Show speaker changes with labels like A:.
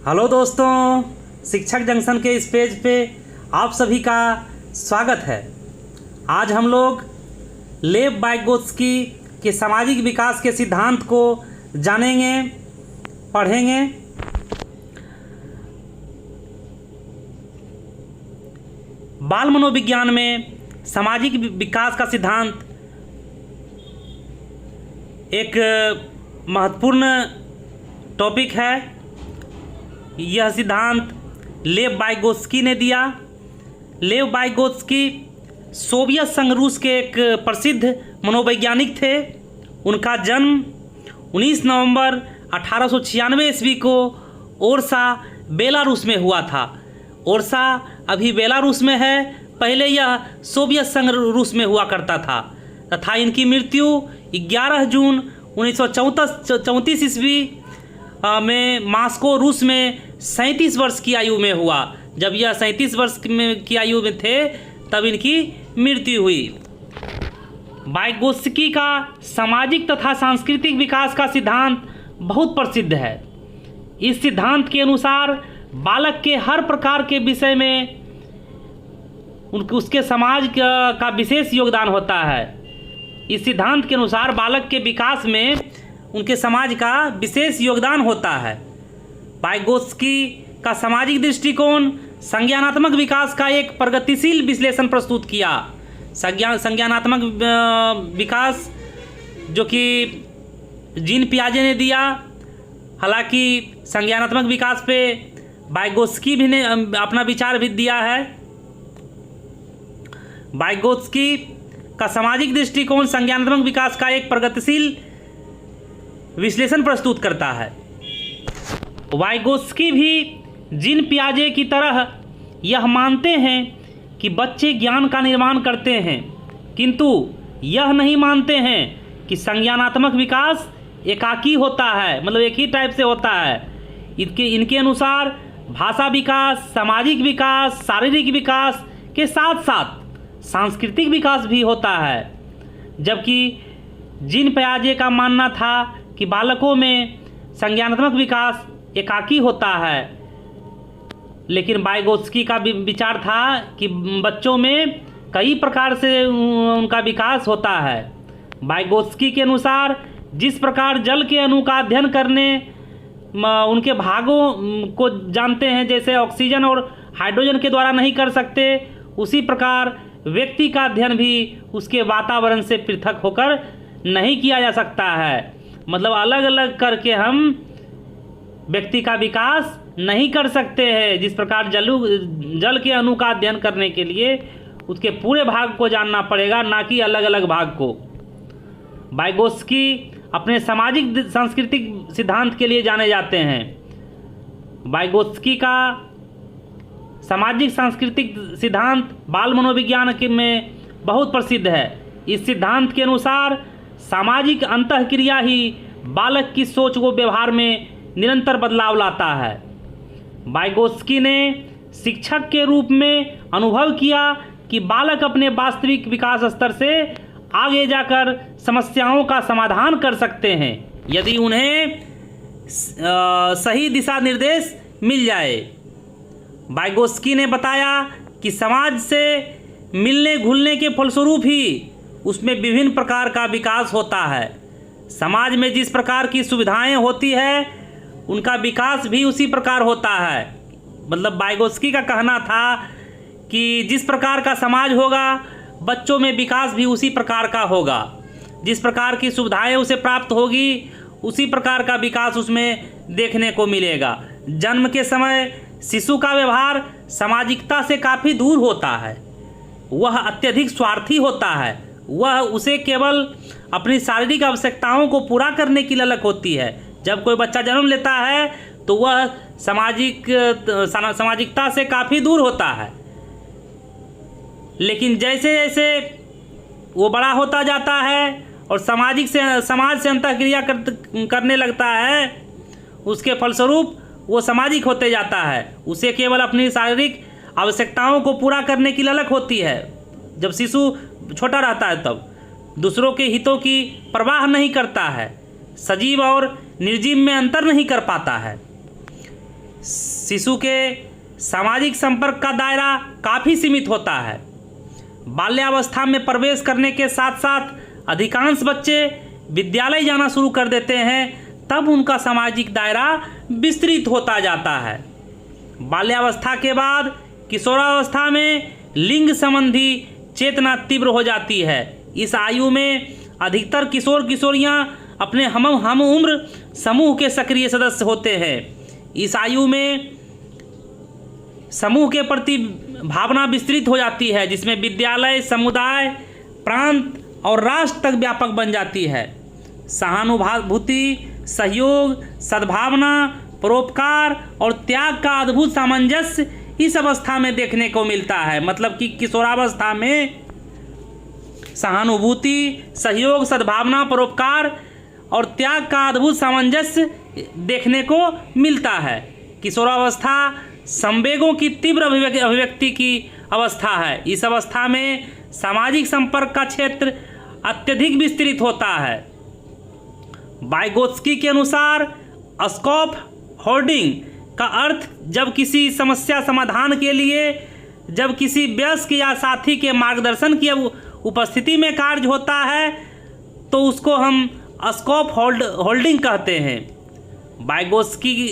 A: Hello दोस्तों, शिक्षक junction के इस पेज पे आप सभी का स्वागत है। आज हम लोग लेव वाइगोत्स्की के सामाजिक विकास के सिद्धांत को जानेंगे, पढ़ेंगे। बाल मनोविज्ञान में सामाजिक विकास का सिद्धांत एक महत्वपूर्ण टॉपिक है। यह सिद्धांत लेव वाइगोत्स्की ने दिया। लेव वाइगोत्स्की सोवियत संघ रूस के एक प्रसिद्ध मनोवैज्ञानिक थे। उनका जन्म 19 नवंबर 1896 ईस्वी को ओरसा, बेलारूस में हुआ था। ओरसा अभी बेलारूस में है, पहले यह सोवियत संघ रूस में हुआ करता था तथा इनकी मृत्यु 11 जून 1934 ईस्वी में मॉस्को, रूस में 37 वर्ष की आयु में हुआ। जब यह 37 वर्ष की आयु में थे तब इनकी मृत्यु हुई। वाइगोत्स्की का सामाजिक तथा सांस्कृतिक विकास का सिद्धांत बहुत प्रसिद्ध है। इस सिद्धांत के अनुसार बालक के हर प्रकार के विषय में उसके समाज का विशेष योगदान होता है। इस सिद्धांत के अनुसार बालक के विकास में उनके समाज का विशेष योगदान होता है। वाइगोत्स्की का सामाजिक दृष्टिकोण संज्ञानात्मक विकास का एक प्रगतिशील विश्लेषण प्रस्तुत किया। संज्ञानात्मक विकास जो कि जीन पियाजे ने दिया। हालांकि संज्ञानात्मक विकास पे वाइगोत्स्की भी ने अपना विचार भी दिया है। वाइगोत्स्की का सामाजिक दृष्टिकोण संज्ञानात्मक विकास का एक प्रगतिशील विश्लेषण प्रस्तुत करता है। वाइगोत्स्की भी जीन पियाजे की तरह यह मानते हैं कि बच्चे ज्ञान का निर्माण करते हैं, किंतु यह नहीं मानते हैं कि संज्ञानात्मक विकास एकाकी होता है, मतलब एक ही टाइप से होता है। इनके अनुसार भाषा विकास, सामाजिक विकास, शारीरिक विकास के साथ साथ सांस्कृतिक विकास भी होता है। जबकि जीन पियाजे का मानना था कि बालकों में संज्ञानात्मक विकास एकाकी होता है, लेकिन वाइगोत्स्की का विचार था कि बच्चों में कई प्रकार से उनका विकास होता है। वाइगोत्स्की के अनुसार जिस प्रकार जल के अणु का अध्ययन करने उनके भागों को जानते हैं, जैसे ऑक्सीजन और हाइड्रोजन के द्वारा नहीं कर सकते, उसी प्रकार व्यक्ति का अध्ययन भी उसके वातावरण से पृथक होकर नहीं किया जा सकता है। मतलब अलग अलग करके हम व्यक्ति का विकास नहीं कर सकते हैं। जिस प्रकार जल के अणु का अध्ययन करने के लिए उसके पूरे भाग को जानना पड़ेगा, ना कि अलग अलग भाग को। वाइगोत्स्की अपने सामाजिक सांस्कृतिक सिद्धांत के लिए जाने जाते हैं। वाइगोत्स्की का सामाजिक सांस्कृतिक सिद्धांत बाल मनोविज्ञान में बहुत प्रसिद्ध है। इस सिद्धांत के अनुसार सामाजिक अंतःक्रिया ही बालक की सोच व व्यवहार में निरंतर बदलाव लाता है। वाइगोत्स्की ने शिक्षक के रूप में अनुभव किया कि बालक अपने वास्तविक विकास स्तर से आगे जाकर समस्याओं का समाधान कर सकते हैं, यदि उन्हें सही दिशा निर्देश मिल जाए। वाइगोत्स्की ने बताया कि समाज से मिलने घुलने के फलस्वरूप ही उसमें विभिन्न प्रकार का विकास होता है। समाज में जिस प्रकार की सुविधाएं होती है उनका विकास भी उसी प्रकार होता है। मतलब वाइगोत्स्की का कहना था कि जिस प्रकार का समाज होगा बच्चों में विकास भी उसी प्रकार का होगा। जिस प्रकार की सुविधाएं उसे प्राप्त होगी उसी प्रकार का विकास उसमें देखने को मिलेगा। जन्म के समय शिशु का व्यवहार सामाजिकता से काफ़ी दूर होता है। वह अत्यधिक स्वार्थी होता है। वह उसे केवल अपनी शारीरिक आवश्यकताओं को पूरा करने की ललक होती है। जब कोई बच्चा जन्म लेता है तो वह सामाजिकता से काफ़ी दूर होता है, लेकिन जैसे जैसे वो बड़ा होता जाता है और समाज से अंतःक्रिया करने लगता है, उसके फलस्वरूप वो सामाजिक होते जाता है। उसे केवल अपनी शारीरिक आवश्यकताओं को पूरा करने की ललक होती है। जब शिशु छोटा रहता है तब दूसरों के हितों की परवाह नहीं करता है, सजीव और निर्जीव में अंतर नहीं कर पाता है। शिशु के सामाजिक संपर्क का दायरा काफ़ी सीमित होता है। बाल्यावस्था में प्रवेश करने के साथ साथ अधिकांश बच्चे विद्यालय जाना शुरू कर देते हैं, तब उनका सामाजिक दायरा विस्तृत होता जाता है। बाल्यावस्था के बाद किशोरावस्था में लिंग संबंधी चेतना तीव्र हो जाती है। इस आयु में अधिकतर किशोर किशोरियां अपने हम उम्र समूह के सक्रिय सदस्य होते हैं। इस आयु में समूह के प्रति भावना विस्तृत हो जाती है, जिसमें विद्यालय, समुदाय, प्रांत और राष्ट्र तक व्यापक बन जाती है। सहानुभूति, सहयोग, सद्भावना, परोपकार और त्याग का अद्भुत सामंजस्य इस अवस्था में देखने को मिलता है। मतलब कि किशोरावस्था में सहानुभूति, सहयोग, सद्भावना, परोपकार और त्याग का अद्भुत सामंजस्य देखने को मिलता है। किशोरावस्था संवेगों की तीव्र अभिव्यक्ति की अवस्था है। इस अवस्था में सामाजिक संपर्क का क्षेत्र अत्यधिक विस्तृत होता है। वाइगोत्स्की के अनुसार स्कॉफ होल्डिंग का अर्थ जब किसी समस्या समाधान के लिए जब किसी वयस्क या साथी के मार्गदर्शन की उपस्थिति में कार्य होता है तो उसको हम स्कॉफ होल्डिंग कहते हैं। वाइगोत्स्की